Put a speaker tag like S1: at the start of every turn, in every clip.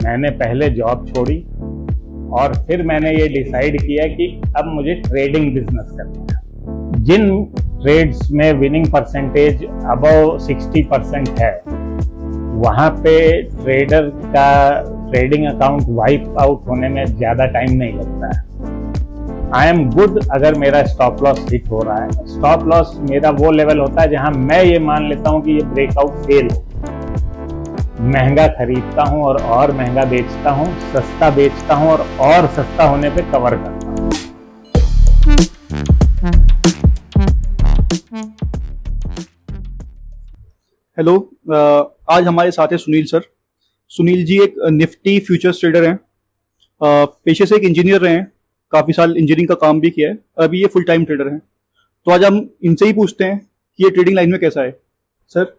S1: मैंने पहले जॉब छोड़ी और फिर मैंने ये डिसाइड किया कि अब मुझे ट्रेडिंग बिजनेस करना है। जिन ट्रेड्स में विनिंग परसेंटेज अबव 60% है, वहाँ पे ट्रेडर का ट्रेडिंग अकाउंट वाइप आउट होने में ज़्यादा टाइम नहीं लगता है। आई एम गुड अगर मेरा स्टॉप लॉस हिट हो रहा है। स्टॉप लॉस मेरा वो लेवल होता है जहाँ मैं ये मान लेता हूँ कि ये ब्रेकआउट फेल हो। महंगा खरीदता हूँ और महंगा बेचता हूँ, सस्ता बेचता हूँ और सस्ता होने पे कवर करता हूँ।
S2: हेलो, आज हमारे साथ है सुनील सर। सुनील जी एक निफ्टी फ्यूचर्स ट्रेडर हैं। पेशे से एक इंजीनियर रहे हैं, काफ़ी साल इंजीनियरिंग का काम भी किया है, अभी ये फुल टाइम ट्रेडर हैं। तो आज हम इनसे ही पूछते हैं कि ये ट्रेडिंग लाइन में कैसा है। सर,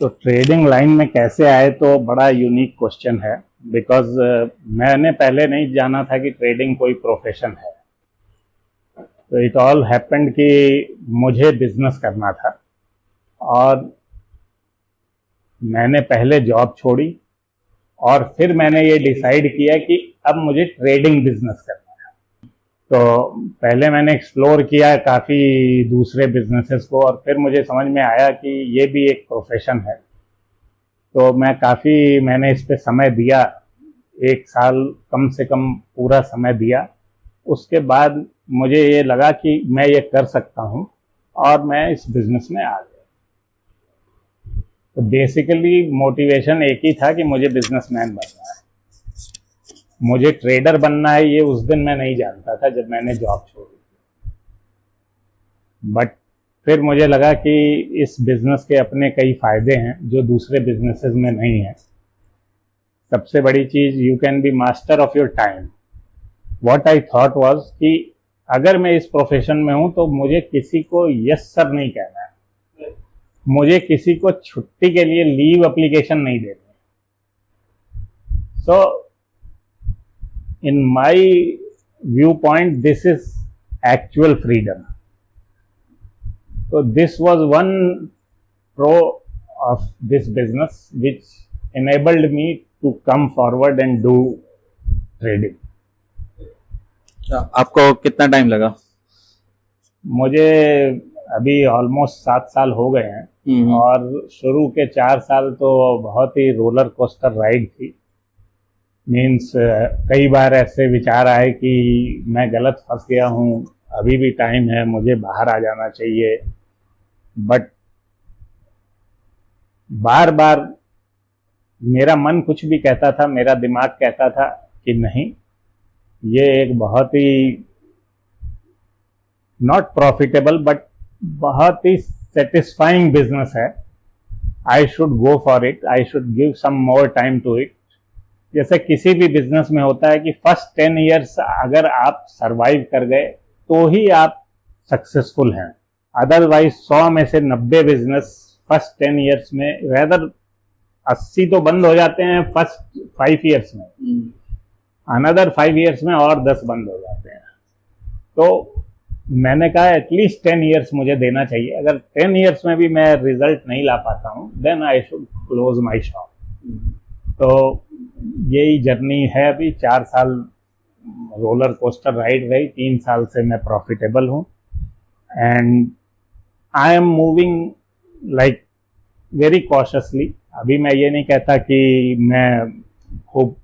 S1: तो ट्रेडिंग लाइन में कैसे आए तो बड़ा यूनिक क्वेश्चन है, बिकॉज मैंने पहले नहीं जाना था कि ट्रेडिंग कोई प्रोफेशन है। तो इट ऑल हैपेंड कि मुझे बिजनेस करना था और मैंने पहले जॉब छोड़ी और फिर मैंने ये डिसाइड किया कि अब मुझे ट्रेडिंग बिजनेस करना है। तो पहले मैंने एक्सप्लोर किया काफ़ी दूसरे बिजनेसेस को और फिर मुझे समझ में आया कि ये भी एक प्रोफेशन है। तो मैंने इस पे समय दिया, 1 साल कम से कम पूरा समय दिया। उसके बाद मुझे ये लगा कि मैं ये कर सकता हूँ और मैं इस बिजनेस में आ गया। तो बेसिकली मोटिवेशन एक ही था कि मुझे बिजनेसमैन बनना है। मुझे ट्रेडर बनना है ये उस दिन मैं नहीं जानता था जब मैंने जॉब छोड़ी। बट फिर मुझे लगा कि इस बिजनेस के अपने कई फायदे हैं जो दूसरे बिजनेसेस में नहीं है। सबसे बड़ी चीज़, you can be master of your time. What I thought was कि अगर मैं इस प्रोफेशन में हूं तो मुझे किसी को यस सर नहीं कहना है, मुझे किसी को छुट्टी के लिए लीव एप्लीकेशन नहीं देनी। So in my view point this is actual freedom. So this was one pro of this business which enabled me to come forward and do trading.
S2: आपको कितना टाइम लगा?
S1: मुझे अभी ऑलमोस्ट 7 साल हो गए हैं और शुरू के 4 साल तो बहुत ही रोलर कोस्टर राइड थी। मीन्स कई बार ऐसे विचार आए कि मैं गलत फंस गया हूँ, अभी भी टाइम है, मुझे बाहर आ जाना चाहिए। बट बार बार मेरा मन कुछ भी कहता था, मेरा दिमाग कहता था कि नहीं, ये एक बहुत ही नॉट प्रॉफिटेबल बट बहुत ही सेटिस्फाइंग बिजनेस है। I should go for it, I should give some more time to it. जैसे किसी भी बिजनेस में होता है कि फर्स्ट 10 ईयर्स अगर आप सरवाइव कर गए तो ही आप सक्सेसफुल हैं। अदरवाइज 100 में से 90 बिजनेस फर्स्ट 10 ईयर्स में, रेदर 80 तो बंद हो जाते हैं फर्स्ट 5 ईयर्स में, अनदर 5 ईयर्स में और 10 बंद हो जाते हैं। तो मैंने कहा एटलीस्ट 10 ईयर्स मुझे देना चाहिए। अगर 10 ईयर्स में भी मैं रिजल्ट नहीं ला पाता हूँ then I should close my shop. तो यही जर्नी है। अभी 4 साल रोलर कोस्टर राइड रही, 3 साल से मैं प्रॉफिटेबल हूँ and I am moving like very cautiously. अभी मैं ये नहीं कहता कि मैं खूब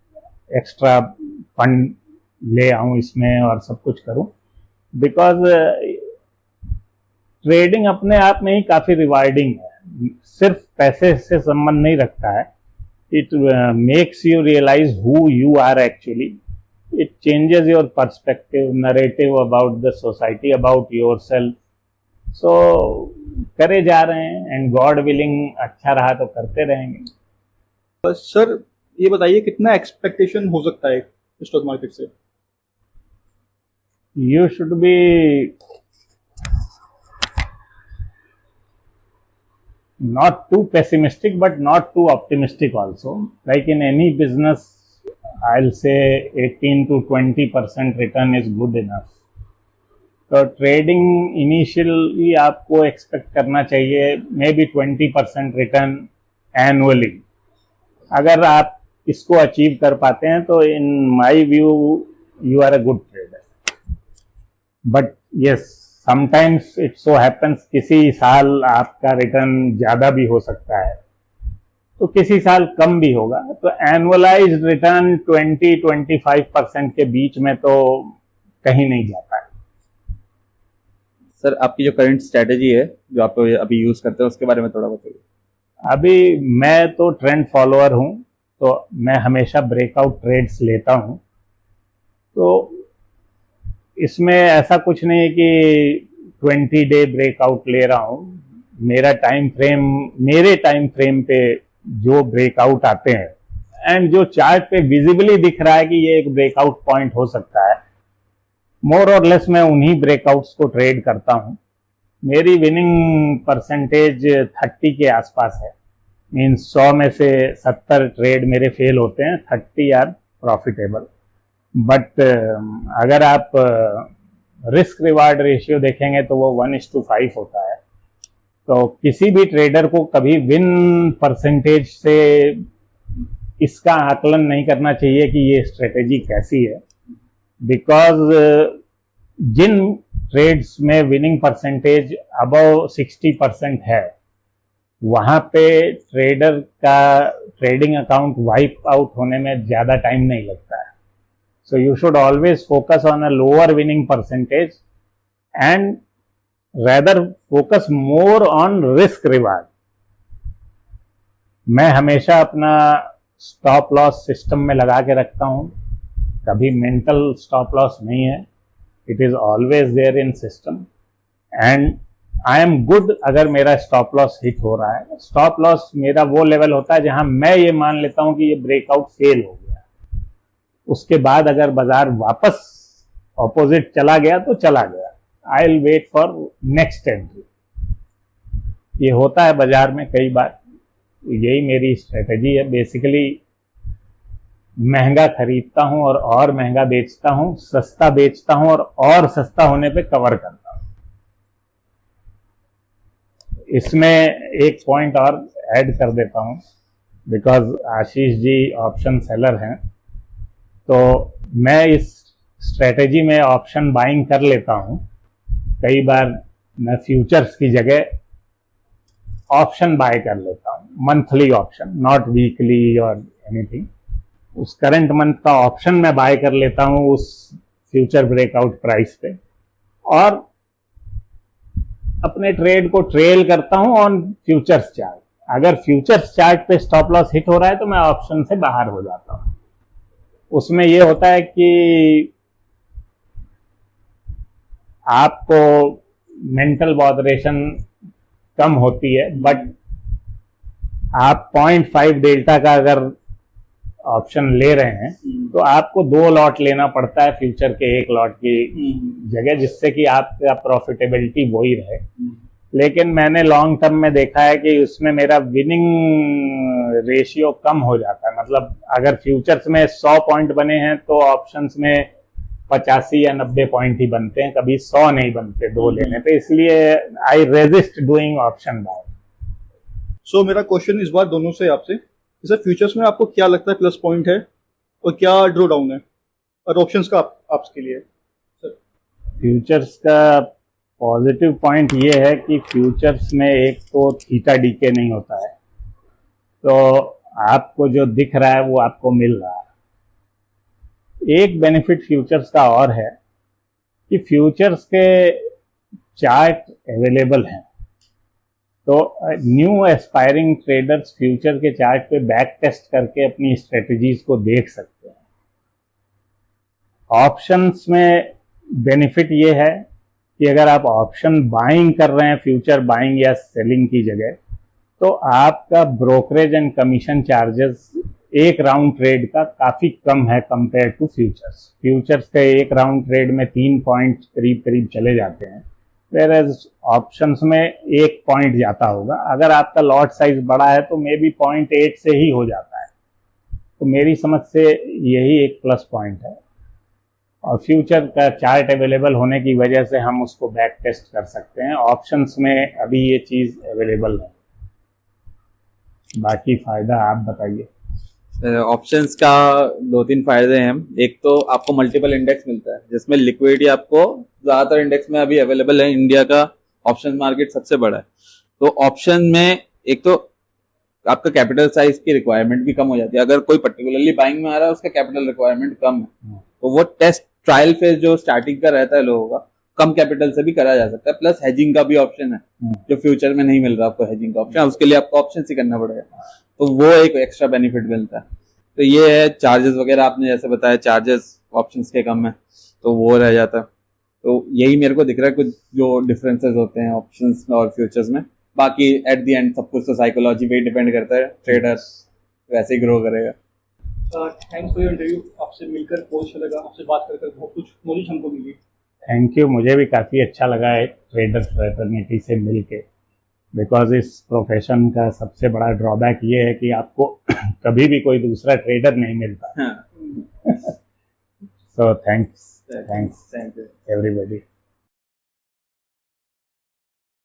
S1: एक्स्ट्रा फंड ले आऊँ इसमें और सब कुछ करूँ, बिकॉज ट्रेडिंग अपने आप में ही काफ़ी रिवार्डिंग है। सिर्फ पैसे से संबंध नहीं रखता है। It makes you realise who you are actually. It changes your perspective, narrative about the society, about yourself. So करे जा रहे हैं एंड गॉड विलिंग अच्छा रहा तो करते रहेंगे।
S2: बस सर, ये बताइए कितना एक्सपेक्टेशन हो सकता है स्टॉक मार्केट से?
S1: You should be not too pessimistic but not too optimistic also. Like in any business, I'll say 18 to 20% return is good enough. तो ट्रेडिंग इनिशियली आपको एक्सपेक्ट करना चाहिए मे बी 20% रिटर्न एनुअली। अगर आप इसको achieve कर पाते हैं तो in my view you are a good trader. But yes, sometimes it so happens किसी साल आपका रिटर्न ज्यादा भी हो सकता है तो किसी साल कम भी होगा, तो एनुअलाइज्ड रिटर्न 20-25% के बीच में तो कहीं नहीं जाता है।
S3: सर आपकी जो करंट स्ट्रेटेजी है जो आप अभी यूज करते हैं उसके बारे में थोड़ा बताइए।
S1: अभी मैं तो ट्रेंड फॉलोअर हूं, तो मैं हमेशा ब्रेकआउट ट्रेड्स लेता हूं। तो इसमें ऐसा कुछ नहीं है कि 20 डे ब्रेकआउट ले रहा हूं। मेरे टाइम फ्रेम पे जो ब्रेकआउट आते हैं एंड जो चार्ट पे विजिबली दिख रहा है कि ये एक ब्रेकआउट पॉइंट हो सकता है, मोर और लेस मैं उन्हीं ब्रेकआउट्स को ट्रेड करता हूं। मेरी विनिंग परसेंटेज 30 के आसपास है, मीन्स 100 में से 70 ट्रेड मेरे फेल होते हैं, 30 आर प्रॉफिटेबल। बट अगर आप रिस्क रिवार्ड रेशियो देखेंगे तो वो 1:5 होता है। तो किसी भी ट्रेडर को कभी विन परसेंटेज से इसका आकलन नहीं करना चाहिए कि ये स्ट्रेटेजी कैसी है, बिकॉज जिन ट्रेड्स में विनिंग परसेंटेज अबव 60% है वहां पे ट्रेडर का ट्रेडिंग अकाउंट वाइप आउट होने में ज्यादा टाइम नहीं लगता है। So you should always focus on a lower winning percentage and rather focus more on risk reward। मैं हमेशा अपना स्टॉप लॉस सिस्टम में लगा के रखता हूं, कभी मेंटल स्टॉप लॉस नहीं है, it is always there in system and I am good अगर मेरा स्टॉप लॉस हिट हो रहा है। स्टॉप लॉस मेरा वो लेवल होता है जहां मैं ये मान लेता हूं कि ये ब्रेकआउट फेल हो गया, उसके बाद अगर बाजार वापस ऑपोजिट चला गया तो चला गया, I will wait for next entry. ये होता है बाजार में कई बार, यही मेरी स्ट्रेटेजी है। बेसिकली महंगा खरीदता हूं और महंगा बेचता हूं, सस्ता बेचता हूं और सस्ता होने पे कवर करता हूं। इसमें एक पॉइंट और ऐड कर देता हूं, because Ashish ji option seller हैं, तो मैं इस स्ट्रेटेजी में ऑप्शन बाइंग कर लेता हूं। कई बार मैं फ्यूचर्स की जगह ऑप्शन बाय कर लेता हूं, मंथली ऑप्शन, नॉट वीकली और एनीथिंग। उस करंट मंथ का ऑप्शन मैं बाय कर लेता हूं उस फ्यूचर ब्रेकआउट प्राइस पे और अपने ट्रेड को ट्रेल करता हूं ऑन फ्यूचर्स चार्ट। अगर फ्यूचर्स चार्ट पे स्टॉप लॉस हिट हो रहा है तो मैं ऑप्शन से बाहर हो जाता हूं। उसमें यह होता है कि आपको मेंटल बॉदरेशन कम होती है, बट आप 0.5 डेल्टा का अगर ऑप्शन ले रहे हैं तो आपको 2 लॉट लेना पड़ता है फ्यूचर के 1 लॉट की जगह, जिससे कि आपका प्रॉफिटेबिलिटी वही रहे। लेकिन मैंने लॉन्ग टर्म में देखा है कि उसमें मेरा विनिंग रेशियो कम हो जाता है। मतलब अगर फ्यूचर्स में 100 पॉइंट बने हैं तो ऑप्शंस में 85 या 90 पॉइंट ही बनते हैं, कभी 100 नहीं बनते 2 लेने पे, इसलिए आई रेजिस्ट डूइंग ऑप्शन बाय।
S2: सो मेरा क्वेश्चन इस बार दोनों से आपसे, सर फ्यूचर्स में आपको क्या लगता है प्लस पॉइंट है और क्या ड्रॉ डाउन है, और ऑप्शंस का आपके लिए सर?
S1: फ्यूचर्स का पॉजिटिव पॉइंट ये है कि फ्यूचर्स में एक तो थीटा डीके नहीं होता है, तो आपको जो दिख रहा है वो आपको मिल रहा है। एक बेनिफिट फ्यूचर्स का और है कि फ्यूचर्स के चार्ट अवेलेबल हैं, तो न्यू एस्पायरिंग ट्रेडर्स फ्यूचर के चार्ट पे बैक टेस्ट करके अपनी स्ट्रेटजीज को देख सकते हैं। ऑप्शंस में बेनिफिट ये है कि अगर आप ऑप्शन बाइंग कर रहे हैं फ्यूचर बाइंग या सेलिंग की जगह, तो आपका ब्रोकरेज एंड कमीशन चार्जेस एक राउंड ट्रेड का काफी कम है कंपेयर टू फ्यूचर्स। फ्यूचर्स के एक राउंड ट्रेड में 3 पॉइंट करीब करीब चले जाते हैं, वेयरएज ऑप्शंस में 1 पॉइंट जाता होगा। अगर आपका लॉट साइज बड़ा है तो मे बी 0.8 से ही हो जाता है। तो मेरी समझ से यही एक प्लस पॉइंट है, और फ्यूचर का चार्ट अवेलेबल होने की वजह से हम उसको बैक टेस्ट कर सकते हैं। ऑप्शंस में अभी ये चीज अवेलेबल है। बाकी फायदा आप बताइए।
S3: ऑप्शंस का दो तीन फायदे हैं। एक तो आपको मल्टीपल इंडेक्स मिलता है जिसमें लिक्विडिटी आपको ज्यादातर इंडेक्स में अभी अवेलेबल है। इंडिया का ऑप्शन मार्केट सबसे बड़ा है, तो ऑप्शन में एक तो आपका कैपिटल साइज की रिक्वायरमेंट भी कम हो जाती है। अगर कोई पर्टिकुलरली बाइंग में आ रहा है, उसका कैपिटल रिक्वायरमेंट कम है, तो वो टेस्ट ट्रायल फेज जो स्टार्टिंग का रहता है लोगों का, कम कैपिटल से भी करा जा सकता है। प्लस हेजिंग का भी ऑप्शन है, जो फ्यूचर में नहीं मिल रहा आपको हेजिंग का ऑप्शन, उसके लिए आपको ऑप्शन ही करना पड़ेगा, तो वो एक एक्स्ट्रा बेनिफिट मिलता है। तो ये है। चार्जेस वगैरह आपने जैसे बताया, चार्जेस ऑप्शंस के कम है, तो वो रह जाता है। तो यही मेरे को दिख रहा है कुछ जो डिफरेंसेस होते हैं ऑप्शंस में और फ्यूचर्स में। बाकी एट द एंड सब कुछ तो साइकोलॉजी पे ही डिपेंड करता है, ट्रेडर वैसे ही ग्रो करेगा।
S2: Thanks for your interview. आपसे मिलकर बहुत अच्छा लगा, आपसे बात कर बहुत कुछ नॉलेज हमको मिली।
S1: थैंक यू, मुझे भी काफ़ी अच्छा लगा है ट्रेडर फ्रेटर्निटी से मिल के, बिकॉज इस प्रोफेशन का सबसे बड़ा ड्रॉबैक ये है कि आपको कभी भी कोई दूसरा ट्रेडर नहीं मिलता।
S3: हाँ।
S1: So thanks
S3: thank you.
S1: Everybody.